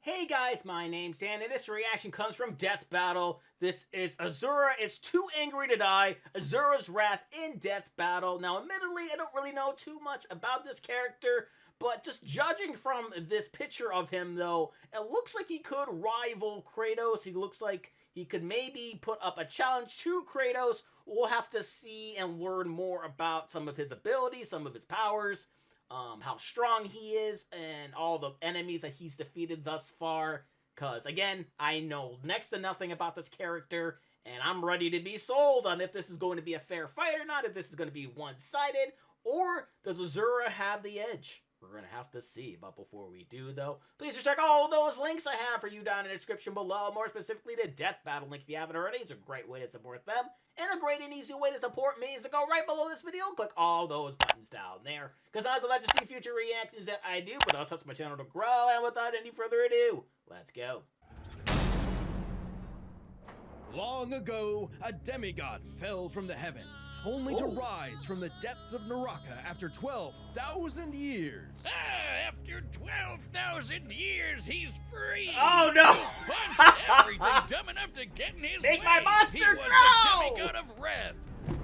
Hey guys, my name's Dan, and this reaction comes from Death Battle. This is Asura is too angry to die. Asura's wrath in Death Battle. Now, admittedly, I don't really know too much about this character, but just judging from this picture of him, though, it looks like he could rival Kratos. He looks like he could maybe put up a challenge to Kratos. We'll have to see and learn more about some of his abilities, some of his powers. How strong he is, and all the enemies that he's defeated thus far. Because, again, I know next to nothing about this character, and I'm ready to be sold on if this is going to be a fair fight or not, if this is going to be one-sided, or does Asura have the edge? We're going to have to see. But before we do, though, please check all those links I have for you down in the description below. More specifically, the Death Battle link if you haven't already. It's a great way to support them. And a great and easy way to support me is to go right below this video and click all those buttons down there. Because I also like to see future reactions that I do, but also helps my channel to grow. And without any further ado, let's go. Long ago, a demigod fell from the heavens, only to rise from the depths of Naraka after 12,000 years. After 12,000 years, he's free! Oh no! Punch everything dumb enough to get in his Make way! my monster He was grow! the demigod of wrath,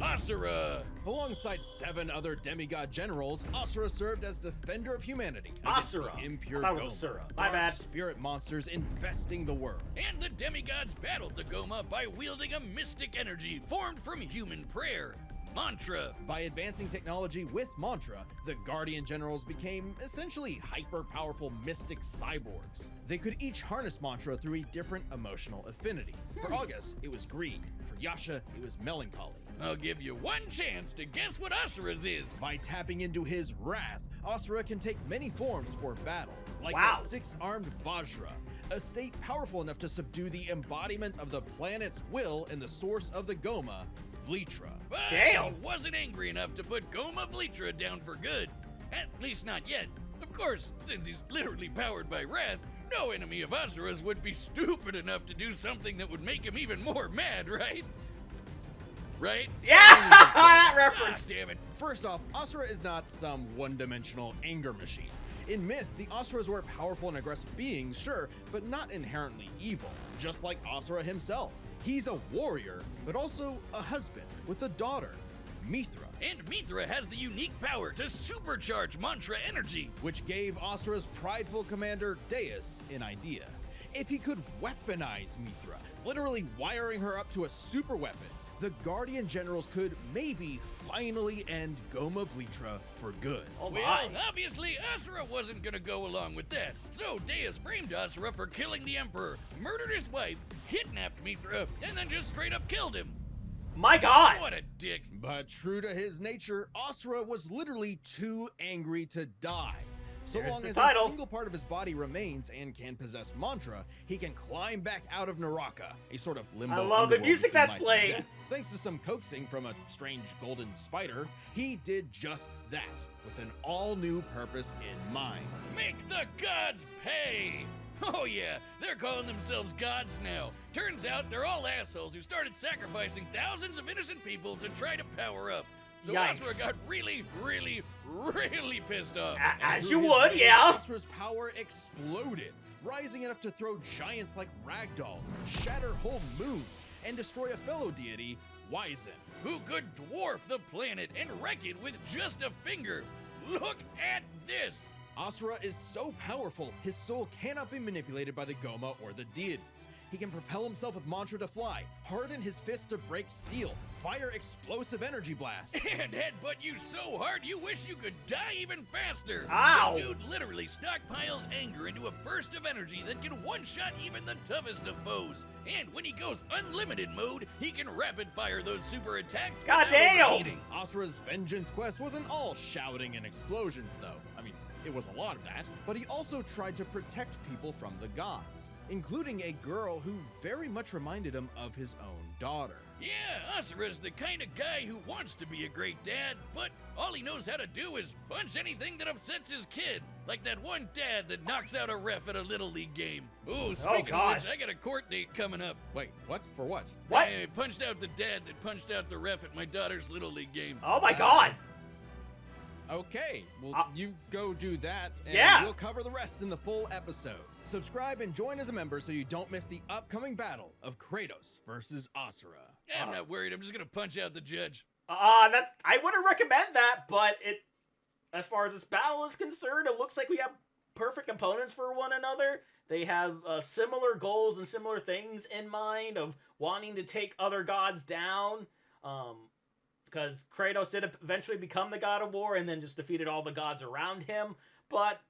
Asura! Alongside 7 other demigod generals, Asura served as defender of humanity. Asura. against the impure I thought it was Goma, Asura. My dark bad. spirit monsters infesting the world. And the demigods battled the Goma by wielding a mystic energy formed from human prayer, mantra. By advancing technology with mantra, the Guardian Generals became essentially hyper-powerful mystic cyborgs. They could each harness mantra through a different emotional affinity. For August, it was greed. For Yasha, it was melancholy. I'll give you one chance to guess what Asura's is. By tapping into his wrath, Asura can take many forms for battle, like Wow. the 6-armed Vajra, a state powerful enough to subdue the embodiment of the planet's will and the source of the Goma, Vlitra. But Damn. he wasn't angry enough to put Goma Vlitra down for good. At least not yet. Of course, since he's literally powered by wrath, no enemy of Asura's would be stupid enough to do something that would make him even more mad, right? Right? Yeah! That reference! Ah, damn it. First off, Asura is not some one-dimensional anger machine. In myth, the Asuras were powerful and aggressive beings, sure, but not inherently evil, just like Asura himself. He's a warrior, but also a husband with a daughter, Mithra, And Mithra has the unique power to supercharge mantra energy. which gave Asura's prideful commander Deus an idea. If he could weaponize Mithra, literally wiring her up to a super weapon, the Guardian Generals could maybe finally end Goma Vlitra for good. Oh Well, my. obviously, Asura wasn't gonna go along with that. So Deus framed Asura for killing the Emperor, murdered his wife, kidnapped Mithra, and then just straight up killed him. My god! What a dick. But true to his nature, Asura was literally too angry to die. So There's long the as title. a single part of his body remains and can possess mantra, he can climb back out of Naraka, a sort of limbo. I love the underworld music between that's life and playing. death. Thanks to some coaxing from a strange golden spider, he did just that, with an all-new purpose in mind. Make the gods pay! Oh yeah, they're calling themselves gods now. Turns out they're all assholes who started sacrificing thousands of innocent people to try to power up. So Yikes. Asura got really, really, really pissed off. As Through you his would, rage, yeah. Asura's power exploded, rising enough to throw giants like ragdolls, shatter whole moons, and destroy a fellow deity, Wyzen. Who could dwarf the planet and wreck it with just a finger. Look at this! Asura is so powerful, his soul cannot be manipulated by the Goma or the deities. He can propel himself with mantra to fly, harden his fists to break steel, fire explosive energy blasts. And headbutt you so hard you wish you could die even faster. Ow. The dude literally stockpiles anger into a burst of energy that can one-shot even the toughest of foes. And when he goes unlimited mode, he can rapid-fire those super attacks God without damn. overheating. Asura's vengeance quest wasn't all shouting and explosions, though. I mean, it was a lot of that, but he also tried to protect people from the gods, including a girl who very much reminded him of his own daughter. Yeah, Asura's the kind of guy who wants to be a great dad, but all he knows how to do is punch anything that upsets his kid. Like that one dad that knocks out a ref at a Little League game. Ooh, speaking God. of which, I got a court date coming up. Wait, what? For what? What? I punched out the dad that punched out the ref at my daughter's Little League game. Oh my god! Okay, well, Uh, you go do that, and Yeah. we'll cover the rest in the full episode. Subscribe and join as a member so you don't miss the upcoming battle of Kratos versus Asura. I'm not worried. I'm just gonna punch out the judge. I wouldn't recommend that, but as far as this battle is concerned, it looks like we have perfect opponents for one another. They have similar goals and similar things in mind of wanting to take other gods down. Because Kratos did eventually become the god of war and then just defeated all the gods around him. But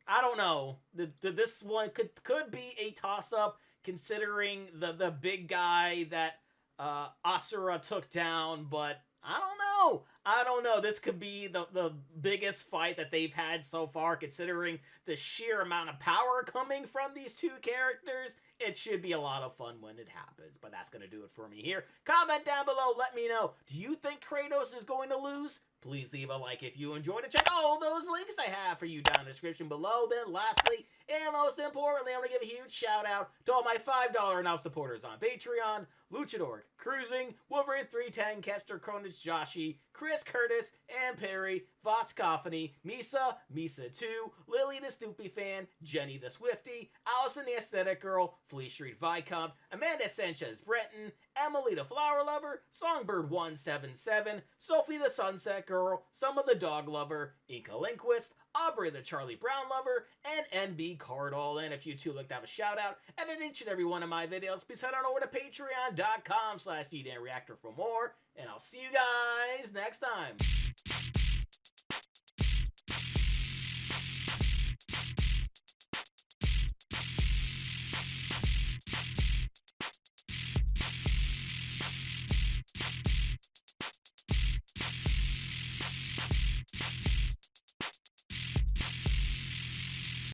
I don't know. This one could be a toss-up considering the big guy that Asura took down, but I don't know. This could be the biggest fight that they've had so far, considering the sheer amount of power coming from these two characters. It should be a lot of fun when it happens, but that's going to do it for me here. Comment down below, let me know. Do you think Kratos is going to lose? Please leave a like if you enjoyed it. Check all those links I have for you down in the description below. Then lastly, and most importantly, I'm going to give a huge shout out to all my $5 and up supporters on Patreon: Luchador, Cruising, Wolverine 310, Kepster, Cronus, Joshi, Chris Curtis, and Perry, Vox Coffany, Misa, Misa2, Lily the Snoopy Fan, Jenny the Swifty, Allison the Aesthetic Girl, Flea Street Viscount, Amanda Sanchez Breton, Emily the Flower Lover, Songbird 177, Sophie the Sunset Girl, Summer the Dog Lover, Inca Linquist, Aubrey the Charlie Brown Lover, and NB Cardall. And if you too like to have a shout out and in each and every one of my videos, please head on over to patreon.com/Reactor for more. And I'll see you guys next time.